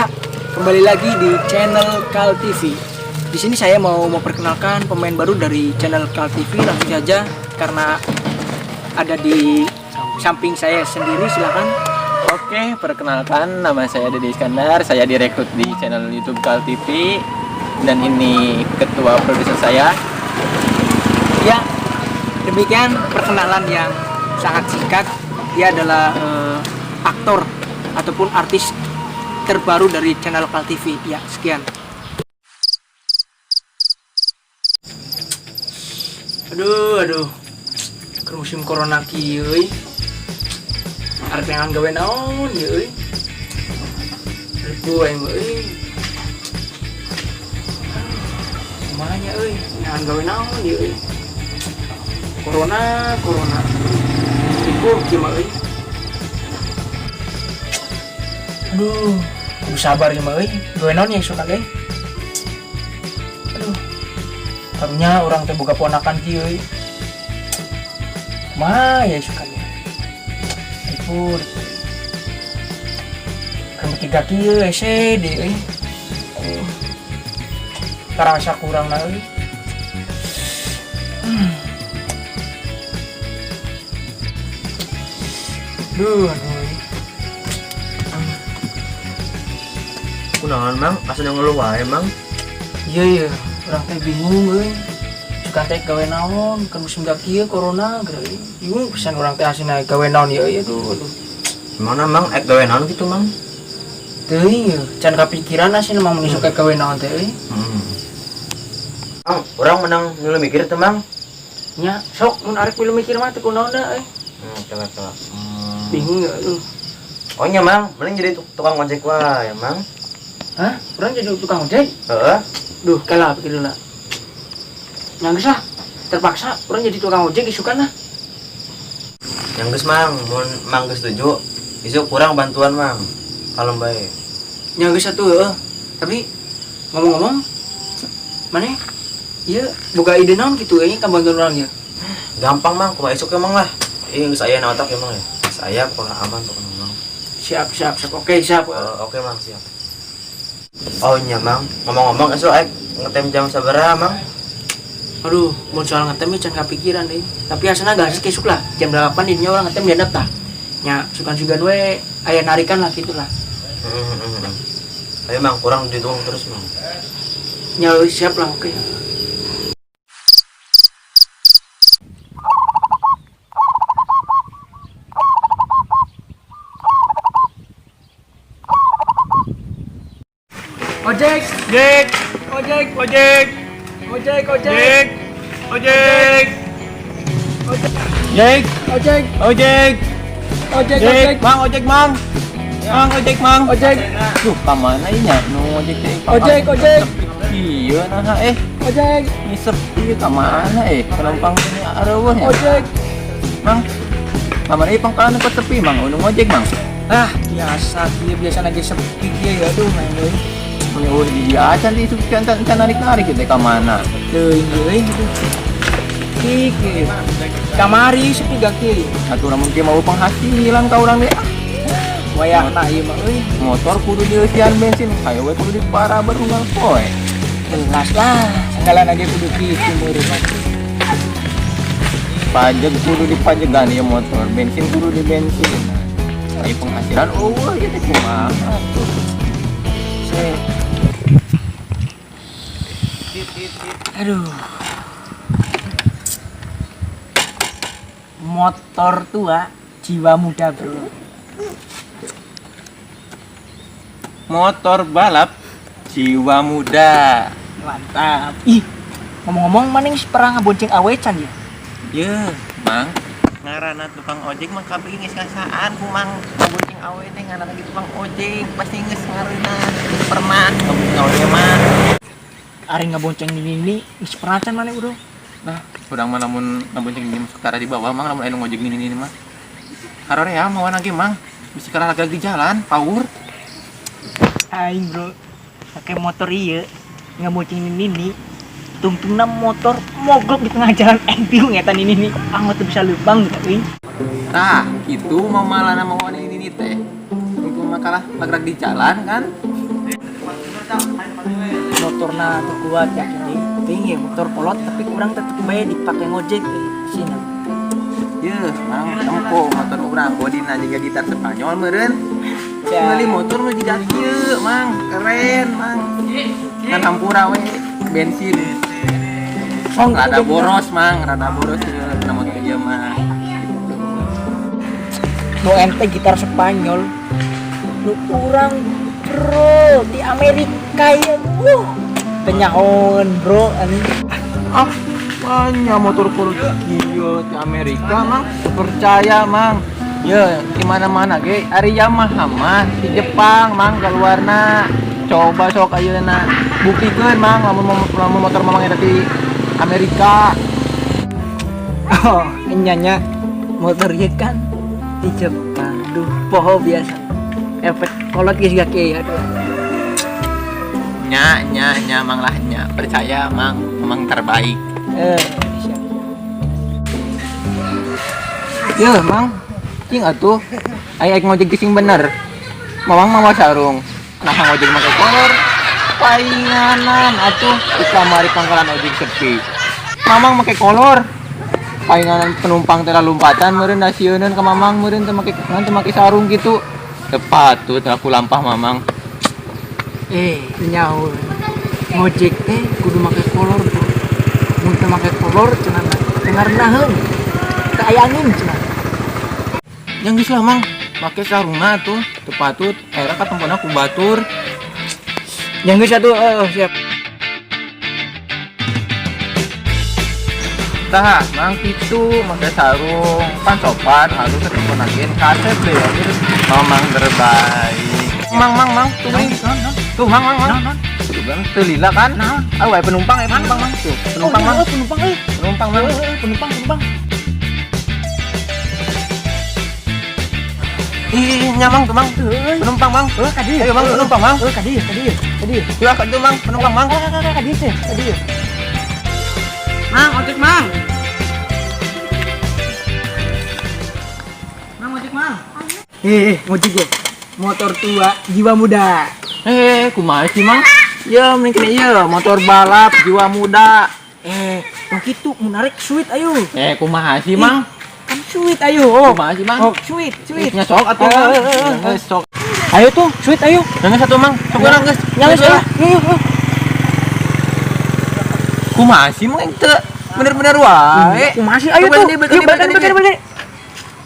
Ya, kembali lagi di channel Kal TV. Di sini saya mau memperkenalkan pemain baru dari channel Kal TV. Langsung saja karena ada di samping saya sendiri, silakan. Oke, perkenalkan nama saya Dede Iskandar. Saya direkrut di channel YouTube Kal TV dan ini ketua produser saya. Ya, demikian perkenalan yang sangat singkat. Dia adalah aktor ataupun artis terbaru dari channel Kal TV. Ya, sekian. Aduh. Ke musim corona kieu euy. Arep pengen gawe naon ieu euy. Ribu aing euy. Kumanya euy, pengen gawe naon ieu euy. Corona. Ribu kieu mah euy. Aduh, kudu sabar ya mah euy. Gawe naon ya suka ge. Aduh. Karunya orang teh boga ponakan kieu euy. Kumaha ya suka ge. Pur. Kan tiga kieu SD euy. Karasa kurang na euy. Duh. Kunaon mang, asa ngeluh wae mang. Iya, orang teh bingung euy. Suka teh gawe naon, kan musim kieu corona geus. Bingung pisan urang teh asina gawe naon ieu aduh. Gimana mang, gawe naon gitu mang? Teuing ieu, can kapikiran asina mang mun suka gawe naon teh euy. Mang, urang menang nyuruh mikir teh mang. Nya, sok mun arek milu mikir mah teh kunaon da euy. Coba. Bingung ya aduh. Oh nya mang, mending jadi tukang ojek wae mang. Hah? Urang jadi tukang ojek? Heeh. Duh, kalah pikir heula. Nya geus lah, terpaksa urang jadi tukang ojek isukan lah. Yang geus mang, mun mang geus setuju, isuk kurang bantuan mang. Kalem bae. Nya geus atuh heueuh. Tapi ngomong-ngomong, maneh ieu boga ide naon kitu euy ka bantuan urang ieu? Gampang mang, kumaha isuk emang lah. Geus aya na otak emang ya. Saya pokoknya aman pokoknya mang. Siap. Oke, siap. Oke mang, siap. Oh nya mang, ngomong-ngomong esuk ngetem jam sabaraha mang? Aduh, mau soal ngetem can kepikiran deh. Tapi asana gak sih kesuk lah. Jam 8 dinya orang ngetem diandap tah. Nya sukan-sukan we aya narikan lah gitulah. Tapi mang kurang dituang terus mang. Nya siap lah, oke. Ojek. Jek. Ojek. Jek. Duh, kamana inya nu ojek teh? Ojek. Iya nah Ojek. ngisep ieu kamana penumpang ini areueuh nya. Ojek. Mang, kamana ieu pangkalan tempat sepi mang, nu ngojek mang. Ah, biasa lagi sepi kieu ya aduh main euy. Oh iya, cantik itu can narik kita kamana. Teuing euy gitu. Iki. Kamari sepi gak kieu. Atuh lamun kieu mau penghasilan ka urang deh. Wayahna ieu mah euy. Motor kudu dieusian bensin, hayo we kudu dipara berunggal poe. Jelas lah, segala lagi kudu kitu meureun. Pajak kudu dipajegan ieu motor, bensin kudu di bensin. Ayo penghasilan eueuh ieu teh kumaha tuh. Aduh. Motor tua, jiwa muda, bro. Motor balap jiwa muda. Mantap. Ih, ngomong-ngomong maning pernah ngabonceng awecan ya? Ye, mang. Ngaranna tukang ojek mah kabeh geus ngasaan ku mang ngabonceng awe teh ngaranna lagi tukang ojek pasti geus ngareuna pernah ngabonceng awe mah. Ari ngabonceng ini geus pernah can maneh, bro. Nah, urang mah lamun ngabonceng ini masuk di bawah mang lamun aya nu ngojek ini mah. Harorea mau lagi mang. Bisa kara lagi di jalan, power. Aing, bro. Pakai motor ieu ngabonceng ini. Tungtungna motor mogok di tengah jalan bingung eta ini anggot bisa lubang gitu euy. Nah, itu mamalana mau ini teh. Untuk makalah lagrak di jalan kan. motorna tuh kuat ya kini tinggi motor polot tapi kurang tetap bayar dipakai ngojek sini. Ya, mang tempo motor urang bodina juga gitar Spanyol meureun. Ya. Beli motor nu jiga kieu, mang. Keren, mang. Kan hampura we bensin. Rada boros, mang. Rada boros ieu na motor ieu mah. Mau ente gitar Spanyol lu kurang bro di Amerika ya penyahon bro aneh. Banyak motor politik kieu di Amerika, mang. Percaya, mang. Ya, di mana-mana ge ari Yamaha mah di Jepang, mang, keluarna. Coba sok ayeuna buktikeun, mang, lamun motor mamang eta di Amerika. Oh nyanya motor ieu kan di Jepang duh poho biasa efek kolot geus gak kieu aduh. Nya, mang lah nya. Percaya, mang, memang terbaik. Siap. Ya, mang. Cing atuh. Aya ngojek sing bener. Mamang mawa sarung. Nah, ngojek make kolor. Painganan atuh di kamari pangkalan ojek sepi. Mamang make kolor. Painganan penumpang teh lompatan meureun nasieun ka mamang meureun teu make sarung gitu. Tepatut aku lampah mamang. Nyaho ngojek teh kudu make kolor bro mun teu make kolor cenah dengarnaheun teu aya angin cenah. Yang geus lah mang, make sarungna tuh tepatut era katempona ku batur. Yang geus atuh siap. Tah, mang kitu make sarung pan sopan halus ketemponakeun kasep deh ya. Mamang terbaik. Mang, tuh mang. Tuh mang. Tuh bang, teu lila kan? Ah, wae penumpang penumpang mang. Tuh, penumpang mang. Penumpang mang. Penumpang. Ih, nyamang tuh mang. Penumpang mang. Kadieu. Ayo mang, penumpang mang. Kadieu. Iya, kan tuh mang, penumpang mang. Kadieu. Mang, ojek mang. Ngojek ya. Motor tua, jiwa muda. Kumaha sih mang? Ya, mungkin iya motor balap jiwa muda. Yang gitu menarik sweet ayo. Kumaha sih mang? Kan sweet ayo. Kumaha sih mang? Oh, sweet. Nya sok atuh mang. Geus sok. Ayo tuh, sweet ayo. Yang satu mang, sok urang geus. Nyala. Yuk. Kumaha sih mang teu bener-bener wae. Masih ayo tuh. Balik.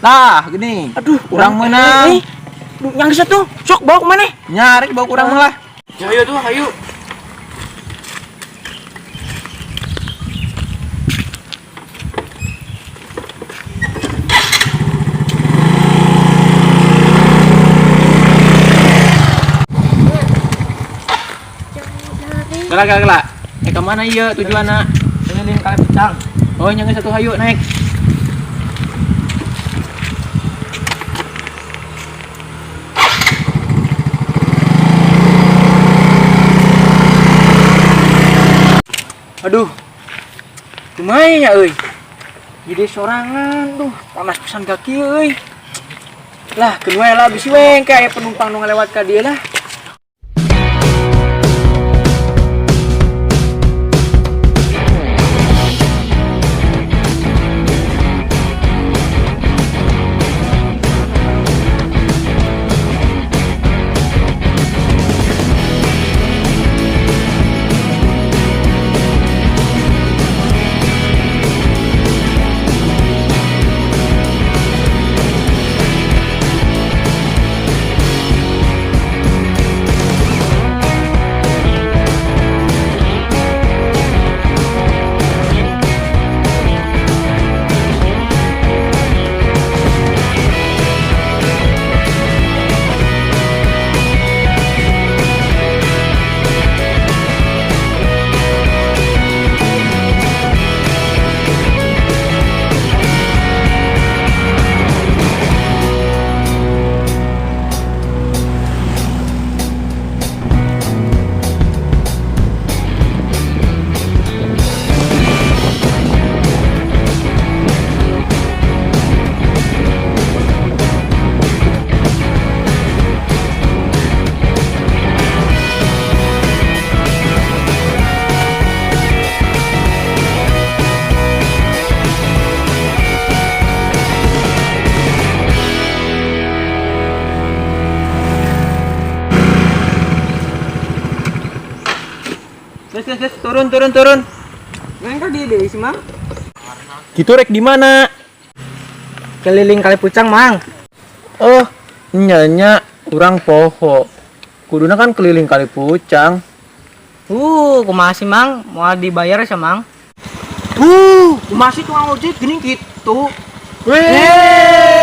Lah, gini. Aduh, kurang menang. Yang satu, sok bawa kemana? Nyari bawa kurang lah. Ayo. Gala. Kemana iya tujuanna? Pengen kali bintang. Oh, yang satu hayu naik. Aduh, lumayan ya euy. Jadi sorangan tuh, panas pisan kaki euy. Lah, keun we lah bisi we kayak penumpang nu ngalewat ka dieu lah. Gas, turun. Mang kok di sih, Mang? Gitu rek di mana? Keliling Kali Pucang, Mang. Oh, nyanya kurang poho. Kuduna kan keliling Kali Pucang. Kumaha sih, Mang? Mau dibayar ya, Mang? Kumaha sih tukang ojek gini gitu. Weh.